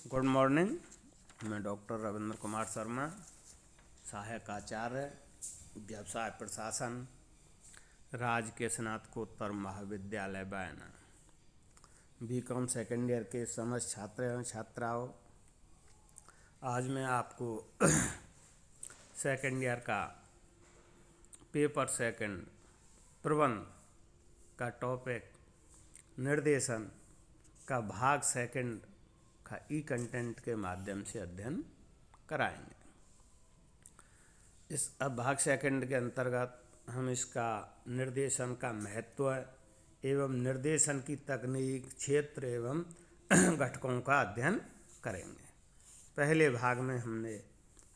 Good morning. मैं doctor Ravindra Kumar Sharma, सहायक आचार्य व्यवसाय प्रशासन, राजकीय स्नातकोत्तर महाविद्यालय बयाना। बीकॉम सेकेंड ईयर के समस्त छात्र एवं छात्राओं, आज मैं आपको सेकेंड ईयर का पेपर सेकेंड प्रबंध का टॉपिक निर्देशन का भाग सेकेंड का ई कंटेंट के माध्यम से अध्ययन कराएंगे। इस भाग सेकंड के अंतर्गत हम इसका निर्देशन का महत्व एवं निर्देशन की तकनीक, क्षेत्र एवं घटकों का अध्ययन करेंगे। पहले भाग में हमने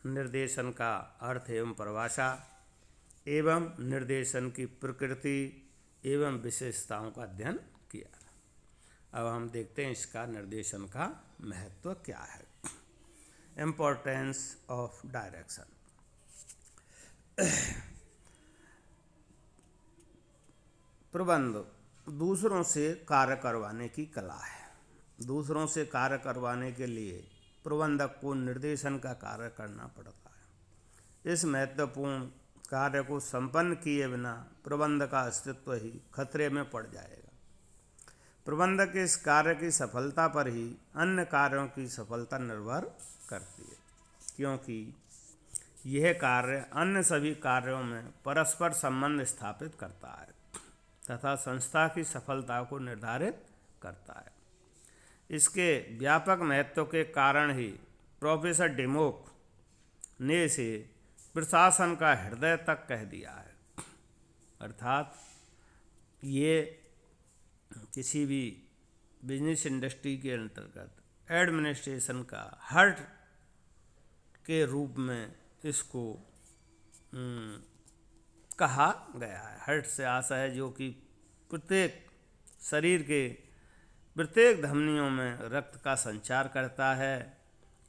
निर्देशन का अर्थ एवं परिभाषा एवं निर्देशन की प्रकृति एवं विशेषताओं का अध्ययन किया। अब हम देखते हैं इसका निर्देशन का महत्व क्या है। Importance of direction. प्रबंध दूसरों से कार्य करवाने की कला है। दूसरों से कार्य करवाने के लिए प्रबंधक को निर्देशन का कार्य करना पड़ता है। इस महत्वपूर्ण कार्य को संपन्न किए बिना प्रबंध का अस्तित्व ही खतरे में पड़ जाएगा। प्रबंधक के इस कार्य की सफलता पर ही अन्य कार्यों की सफलता निर्भर करती है, क्योंकि यह कार्य अन्य सभी कार्यों में परस्पर संबंध स्थापित करता है तथा संस्था की सफलता को निर्धारित करता है। इसके व्यापक महत्व के कारण ही प्रोफेसर डेमोक ने इसे प्रशासन का हृदय तक कह दिया है। अर्थात ये किसी भी बिजनेस इंडस्ट्री के अंतर्गत एडमिनिस्ट्रेशन का हार्ट के रूप में इसको कहा गया है। हार्ट से आशा है जो कि प्रत्येक शरीर के प्रत्येक धमनियों में रक्त का संचार करता है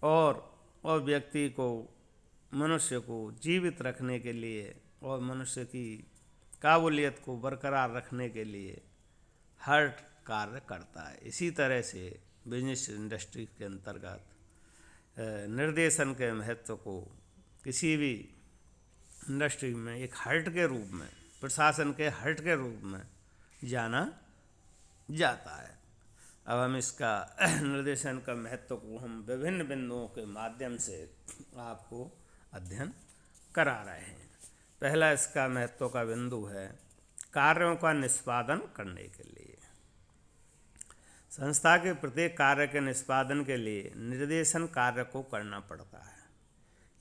और व्यक्ति को, मनुष्य को जीवित रखने के लिए और मनुष्य की काबूलियत को बरकरार रखने के लिए हार्ट कार्य करता है। इसी तरह से बिजनेस इंडस्ट्री के अंतर्गत निर्देशन के महत्व को किसी भी इंडस्ट्री में एक हार्ट के रूप में, प्रशासन के हार्ट के रूप में जाना जाता है। अब हम इसका निर्देशन का महत्व को हम विभिन्न बिंदुओं के माध्यम से आपको अध्ययन करा रहे हैं। पहला इसका महत्व का बिंदु है कार्यों का निष्पादन करने के लिए। संस्था के प्रत्येक कार्य के निष्पादन के लिए निर्देशन कार्य को करना पड़ता है।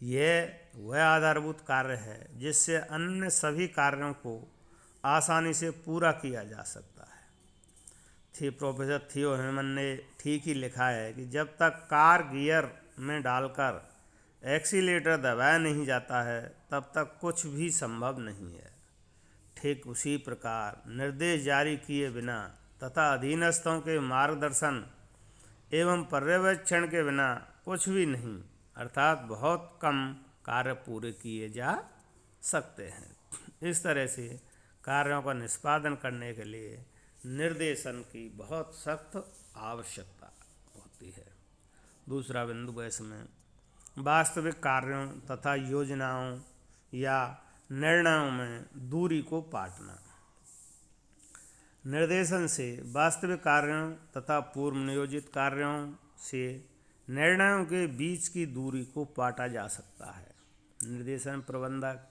यह वह आधारभूत कार्य है जिससे अन्य सभी कार्यों को आसानी से पूरा किया जा सकता है। प्रोफेसर थियो हेमन ने ठीक ही लिखा है कि जब तक कार गियर में डालकर एक्सीलेटर दबाया नहीं जाता है तब तक कुछ भी संभव नहीं है। ठीक उसी प्रकार निर्देश जारी किए बिना तथा अधीनस्थों के मार्गदर्शन एवं पर्यवेक्षण के बिना कुछ भी नहीं, अर्थात बहुत कम कार्य पूरे किए जा सकते हैं। इस तरह से कार्यों का निष्पादन करने के लिए निर्देशन की बहुत सख्त आवश्यकता होती है। दूसरा बिंदु है इसमें वास्तविक कार्यों तथा योजनाओं या निर्णयों में दूरी को पाटना। निर्देशन से वास्तविक कार्यों तथा पूर्व नियोजित कार्यों से निर्णयों के बीच की दूरी को पाटा जा सकता है। निर्देशन प्रबंधक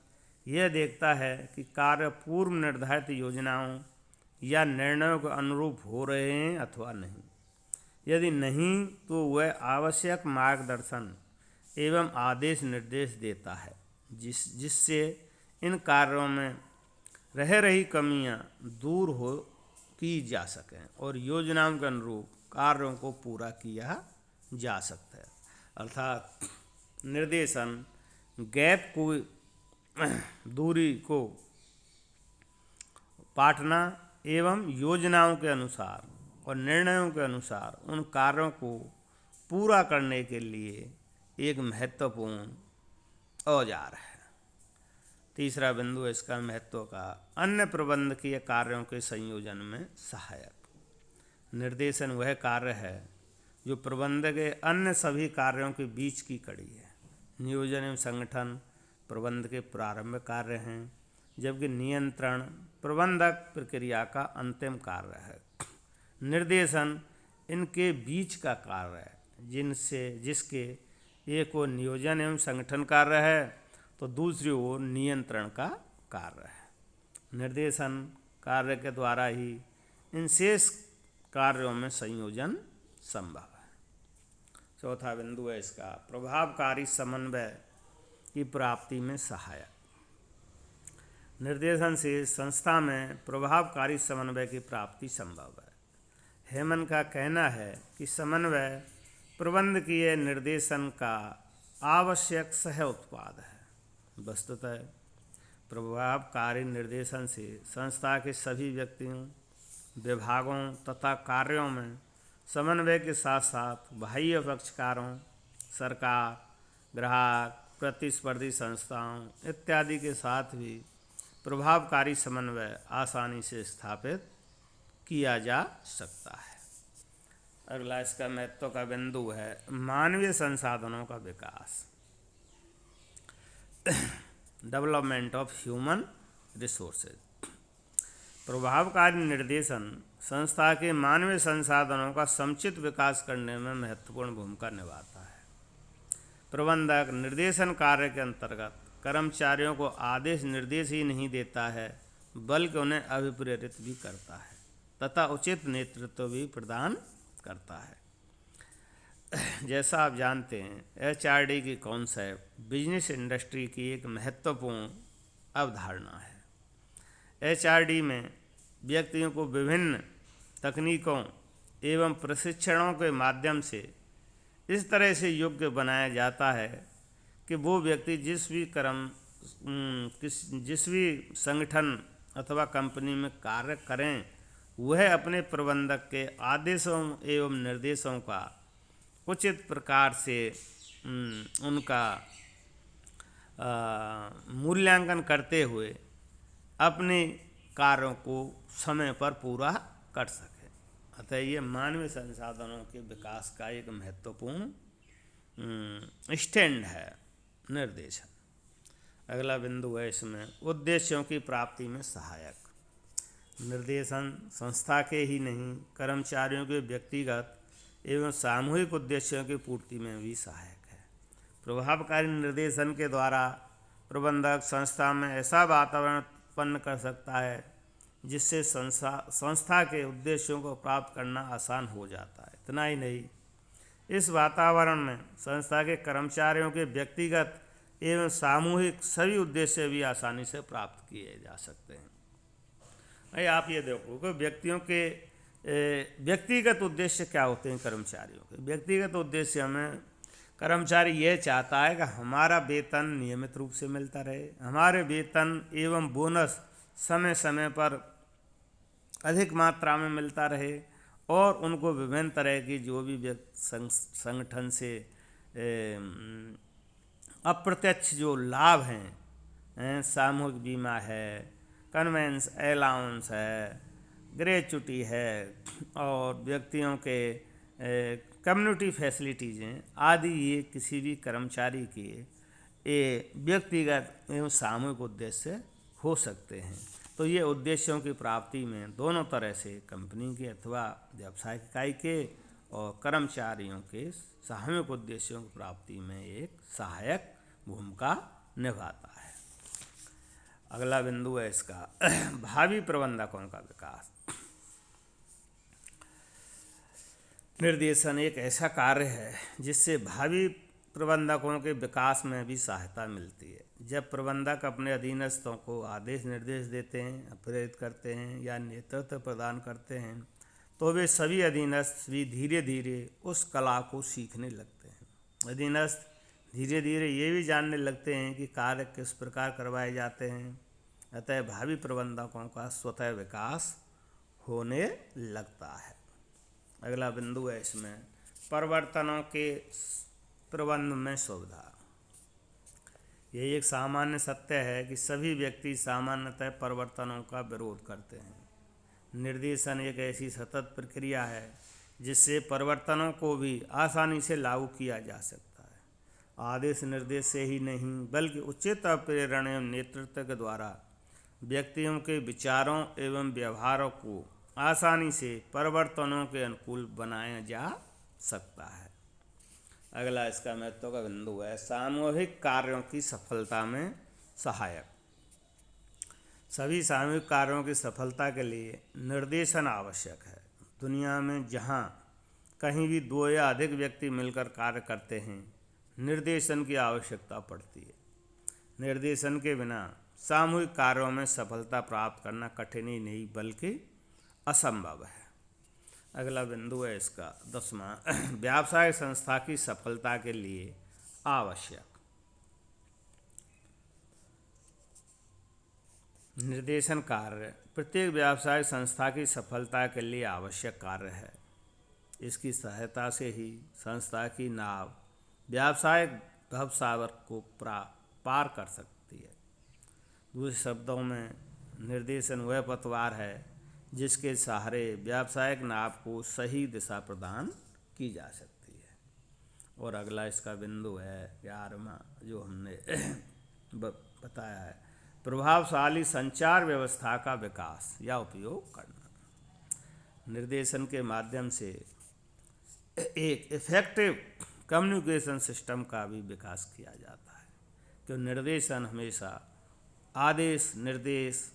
यह देखता है कि कार्य पूर्व निर्धारित योजनाओं या निर्णयों के अनुरूप हो रहे हैं अथवा नहीं। यदि नहीं तो वह आवश्यक मार्गदर्शन एवं आदेश निर्देश देता है जिससे इन कार्यों में रह रही कमियां दूर हो की जा सकें और योजनाओं के अनुरूप कार्यों को पूरा किया जा सकता है। अर्थात निर्देशन गैप को, दूरी को पाटना एवं योजनाओं के अनुसार और निर्णयों के अनुसार उन कार्यों को पूरा करने के लिए एक महत्वपूर्ण औजार है। तीसरा बिंदु है इसका महत्व का अन्य प्रबंधकीय कार्यों के संयोजन में सहायक। निर्देशन वह कार्य है जो प्रबंध के अन्य सभी कार्यों के बीच की कड़ी है। नियोजन एवं संगठन प्रबंध के प्रारंभिक कार्य हैं, जबकि नियंत्रण प्रबंधक प्रक्रिया का अंतिम कार्य है। निर्देशन इनके बीच का कार्य है, जिसके एक ओर नियोजन एवं संगठन कार्य है तो दूसरी ओर नियंत्रण का कार्य है। निर्देशन कार्य के द्वारा ही इन शेष कार्यों में संयोजन संभव है। चौथा बिंदु है इसका प्रभावकारी समन्वय की प्राप्ति में सहायक। निर्देशन से संस्था में प्रभावकारी समन्वय की प्राप्ति संभव है। हेमन का कहना है कि समन्वय प्रबंध किए निर्देशन का आवश्यक सह उत्पाद है। वस्तुतः प्रभावकारी निर्देशन से संस्था के सभी व्यक्तियों, विभागों तथा कार्यों में समन्वय के साथ साथ बाह्य पक्षकारों, सरकार, ग्राहक, प्रतिस्पर्धी संस्थाओं इत्यादि के साथ भी प्रभावकारी समन्वय आसानी से स्थापित किया जा सकता है। अगला इसका महत्व का बिंदु है मानवीय संसाधनों का विकास, डेवलपमेंट ऑफ ह्यूमन रिसोर्सेज। प्रभावकारी निर्देशन संस्था के मानवीय संसाधनों का समुचित विकास करने में महत्वपूर्ण भूमिका निभाता है। प्रबंधक निर्देशन कार्य के अंतर्गत कर्मचारियों को आदेश निर्देश ही नहीं देता है, बल्कि उन्हें अभिप्रेरित भी करता है तथा उचित नेतृत्व भी प्रदान करता है। जैसा आप जानते हैं, एचआरडी की कॉन्सेप्ट बिजनेस इंडस्ट्री की एक महत्वपूर्ण अवधारणा है। एचआरडी में व्यक्तियों को विभिन्न तकनीकों एवं प्रशिक्षणों के माध्यम से इस तरह से योग्य बनाया जाता है कि वो व्यक्ति जिस भी संगठन अथवा कंपनी में कार्य करें, वह अपने प्रबंधक के आदेशों एवं निर्देशों का उचित प्रकार से उनका मूल्यांकन करते हुए अपने कार्यों को समय पर पूरा कर सके। अतः ये मानवीय संसाधनों के विकास का एक महत्वपूर्ण स्टैंड है निर्देशन। अगला बिंदु है इसमें उद्देश्यों की प्राप्ति में सहायक। निर्देशन संस्था के ही नहीं, कर्मचारियों के व्यक्तिगत एवं सामूहिक उद्देश्यों की पूर्ति में भी सहायक है। प्रभावकारी निर्देशन के द्वारा प्रबंधक संस्था में ऐसा वातावरण उत्पन्न कर सकता है जिससे संस्था के उद्देश्यों को प्राप्त करना आसान हो जाता है। इतना ही नहीं, इस वातावरण में संस्था के कर्मचारियों के व्यक्तिगत एवं सामूहिक सभी उद्देश्य भी आसानी से प्राप्त किए जा सकते हैं। भाई आप ये देखो कि व्यक्तियों के व्यक्तिगत उद्देश्य क्या होते हैं। कर्मचारियों के व्यक्तिगत उद्देश्य में कर्मचारी ये चाहता है कि हमारा वेतन नियमित रूप से मिलता रहे, हमारे वेतन एवं बोनस समय समय पर अधिक मात्रा में मिलता रहे और उनको विभिन्न तरह की जो भी संगठन से अप्रत्यक्ष जो लाभ हैं, सामूहिक बीमा है, कन्वेंस अलाउंस है, ग्रेचुटी है और व्यक्तियों के कम्युनिटी फैसिलिटीज़ हैं आदि, ये किसी भी कर्मचारी के व्यक्तिगत एवं सामूहिक उद्देश्य हो सकते हैं। तो ये उद्देश्यों की प्राप्ति में दोनों तरह से कंपनी के अथवा व्यावसायिक इकाई के और कर्मचारियों के सामूहिक उद्देश्यों की प्राप्ति में एक सहायक भूमिका निभाता है। अगला बिंदु है इसका भावी प्रबंधकों का विकास। निर्देशन एक ऐसा कार्य है जिससे भावी प्रबंधकों के विकास में भी सहायता मिलती है। जब प्रबंधक अपने अधीनस्थों को आदेश निर्देश देते हैं, प्रेरित करते हैं या नेतृत्व प्रदान करते हैं, तो वे सभी अधीनस्थ भी धीरे धीरे उस कला को सीखने लगते हैं। अधीनस्थ धीरे धीरे ये भी जानने लगते हैं कि कार्य किस प्रकार करवाए जाते हैं। अतः भावी प्रबंधकों का स्वतः विकास होने लगता है। अगला बिंदु है इसमें परिवर्तनों के प्रबंध में सुविधा। यह एक सामान्य सत्य है कि सभी व्यक्ति सामान्यतः परिवर्तनों का विरोध करते हैं। निर्देशन एक ऐसी सतत प्रक्रिया है जिससे परिवर्तनों को भी आसानी से लागू किया जा सकता है। आदेश निर्देश से ही नहीं बल्कि उचित प्रेरण एवं नेतृत्व के द्वारा व्यक्तियों के विचारों एवं व्यवहारों को आसानी से परिवर्तनों के अनुकूल बनाया जा सकता है। अगला इसका महत्व का बिंदु है सामूहिक कार्यों की सफलता में सहायक। सभी सामूहिक कार्यों की सफलता के लिए निर्देशन आवश्यक है। दुनिया में जहाँ कहीं भी दो या अधिक व्यक्ति मिलकर कार्य करते हैं, निर्देशन की आवश्यकता पड़ती है। निर्देशन के बिना सामूहिक कार्यों में सफलता प्राप्त करना कठिन ही नहीं बल्कि असंभव है। अगला बिंदु है इसका 10वां व्यावसायिक संस्था की सफलता के लिए आवश्यक। निर्देशन कार्य प्रत्येक व्यावसायिक संस्था की सफलता के लिए आवश्यक कार्य है। इसकी सहायता से ही संस्था की नाव व्यावसायिक भवसागर को पार कर सकती है। दूसरे शब्दों में निर्देशन वह पतवार है जिसके सहारे व्यावसायिक नाव को सही दिशा प्रदान की जा सकती है। और अगला इसका बिंदु है 11वां जो हमने बताया है प्रभावशाली संचार व्यवस्था का विकास या उपयोग करना। निर्देशन के माध्यम से एक इफेक्टिव कम्युनिकेशन सिस्टम का भी विकास किया जाता है। क्योंकि निर्देशन हमेशा आदेश निर्देश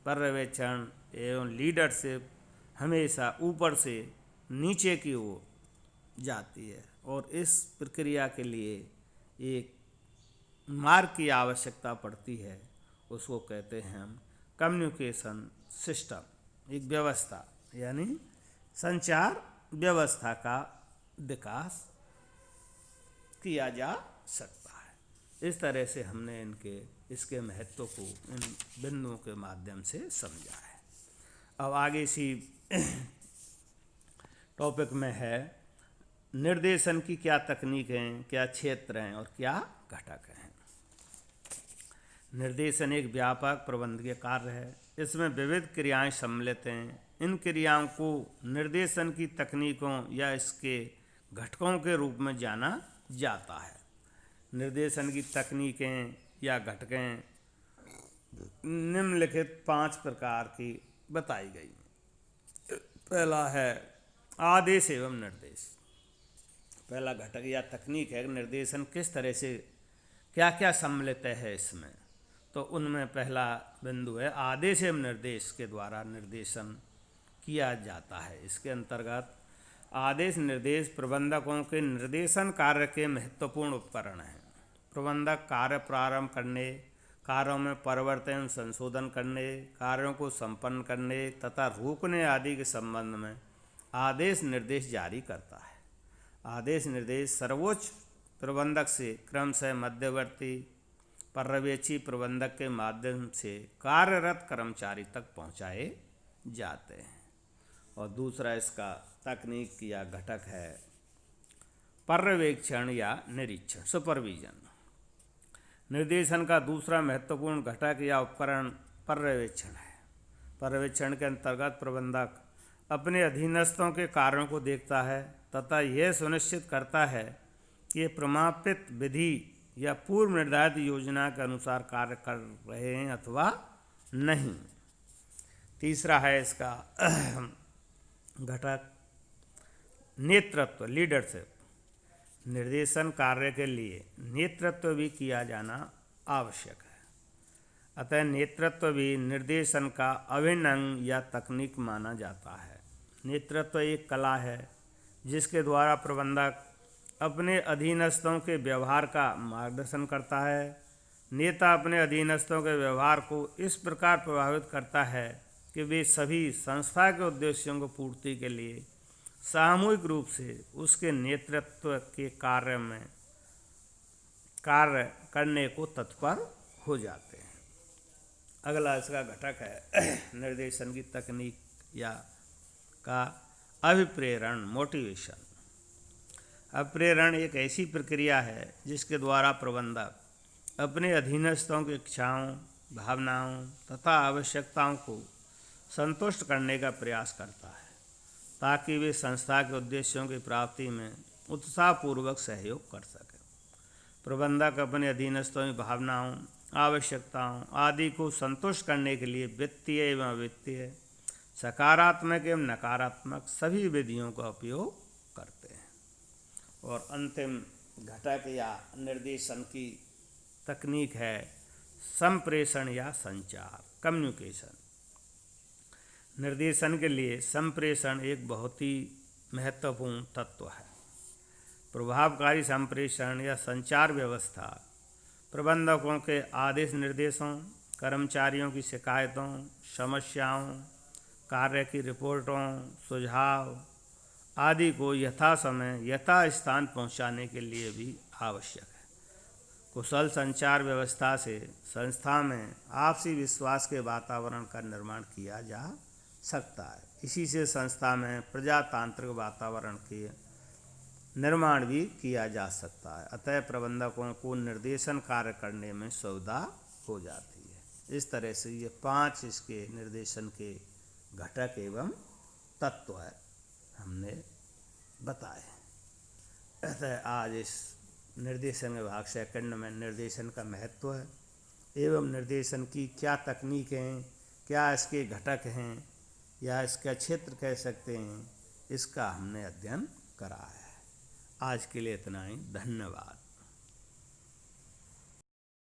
पर्यवेक्षण एवं लीडरशिप हमेशा ऊपर से नीचे की ओर जाती है और इस प्रक्रिया के लिए एक मार्ग की आवश्यकता पड़ती है। उसको कहते हैं हम कम्युनिकेशन सिस्टम, एक व्यवस्था यानी संचार व्यवस्था का विकास किया जा सकता है। इस तरह से हमने इसके महत्व को इन बिंदुओं के माध्यम से समझा है। अब आगे इसी टॉपिक में है निर्देशन की क्या तकनीक हैं, क्या क्षेत्र हैं और क्या घटक हैं। निर्देशन एक व्यापक प्रबंधकीय कार्य है। इसमें विविध क्रियाएं सम्मिलित हैं। इन क्रियाओं को निर्देशन की तकनीकों या इसके घटकों के रूप में जाना जाता है। निर्देशन की तकनीकें या घटकें निम्नलिखित 5 प्रकार की बताई गई। पहला है आदेश एवं निर्देश। पहला घटक या तकनीक है निर्देशन किस तरह से क्या क्या सम्मिलित है इसमें। तो उनमें पहला बिंदु है आदेश एवं निर्देश के द्वारा निर्देशन किया जाता है। इसके अंतर्गत आदेश निर्देश प्रबंधकों के निर्देशन कार्य के महत्वपूर्ण उपकरण हैं। प्रबंधक कार्य प्रारंभ करने, कार्यों में परिवर्तन संशोधन करने, कार्यों को संपन्न करने तथा रोकने आदि के संबंध में आदेश निर्देश जारी करता है। आदेश निर्देश सर्वोच्च प्रबंधक से क्रमशः मध्यवर्ती पर्यवेक्षी प्रबंधक के माध्यम से कार्यरत कर्मचारी तक पहुंचाए जाते हैं। और दूसरा इसका तकनीक या घटक है पर्यवेक्षण या निरीक्षण, सुपरविजन। निर्देशन का दूसरा महत्वपूर्ण घटक या उपकरण पर्यवेक्षण है। पर्यवेक्षण के अंतर्गत प्रबंधक अपने अधीनस्थों के कार्यों को देखता है तथा यह सुनिश्चित करता है कि प्रमाणित विधि या पूर्व निर्धारित योजना के अनुसार कार्य कर रहे हैं अथवा नहीं। तीसरा है इसका घटक नेतृत्व, लीडरशिप। निर्देशन कार्य के लिए नेतृत्व भी किया जाना आवश्यक है। अतः नेतृत्व भी निर्देशन का अभिन्न अंग या तकनीक माना जाता है। नेतृत्व एक कला है जिसके द्वारा प्रबंधक अपने अधीनस्थों के व्यवहार का मार्गदर्शन करता है। नेता अपने अधीनस्थों के व्यवहार को इस प्रकार प्रभावित करता है कि वे सभी संस्था के उद्देश्यों को पूर्ति के लिए सामूहिक रूप से उसके नेतृत्व के कार्य करने को तत्पर हो जाते हैं। अगला इसका घटक है निर्देशन की तकनीक या का अभिप्रेरण, मोटिवेशन। अभिप्रेरण एक ऐसी प्रक्रिया है जिसके द्वारा प्रबंधक अपने अधीनस्थों की इच्छाओं, भावनाओं तथा आवश्यकताओं को संतुष्ट करने का प्रयास करता है। ताकि वे संस्था के उद्देश्यों की प्राप्ति में उत्साहपूर्वक सहयोग कर सकें। प्रबंधक अपने अधीनस्थों की भावनाओं, आवश्यकताओं आदि को संतुष्ट करने के लिए वित्तीय एवं अवित्तीय, सकारात्मक एवं नकारात्मक सभी विधियों का उपयोग करते हैं। और अंतिम घटक या निर्देशन की तकनीक है संप्रेषण या संचार, कम्युनिकेशन। निर्देशन के लिए संप्रेषण एक बहुत ही महत्वपूर्ण तत्व है। प्रभावकारी संप्रेषण या संचार व्यवस्था प्रबंधकों के आदेश निर्देशों, कर्मचारियों की शिकायतों, समस्याओं, कार्य की रिपोर्टों, सुझाव आदि को यथा समय यथा स्थान पहुंचाने के लिए भी आवश्यक है। कुशल संचार व्यवस्था से संस्था में आपसी विश्वास के वातावरण का निर्माण किया जा सकता है। इसी से संस्था में प्रजातांत्रिक वातावरण के निर्माण भी किया जा सकता है। अतः प्रबंधकों को निर्देशन कार्य करने में सुविधा हो जाती है। इस तरह से ये 5 इसके निर्देशन के घटक एवं तत्व है हमने बताए। अतः आज इस निर्देशन विभाग सेकंड में निर्देशन का महत्व है एवं निर्देशन की क्या तकनीकें, क्या इसके घटक हैं या इसका क्षेत्र कह सकते हैं, इसका हमने अध्ययन करा है। आज के लिए इतना ही। धन्यवाद।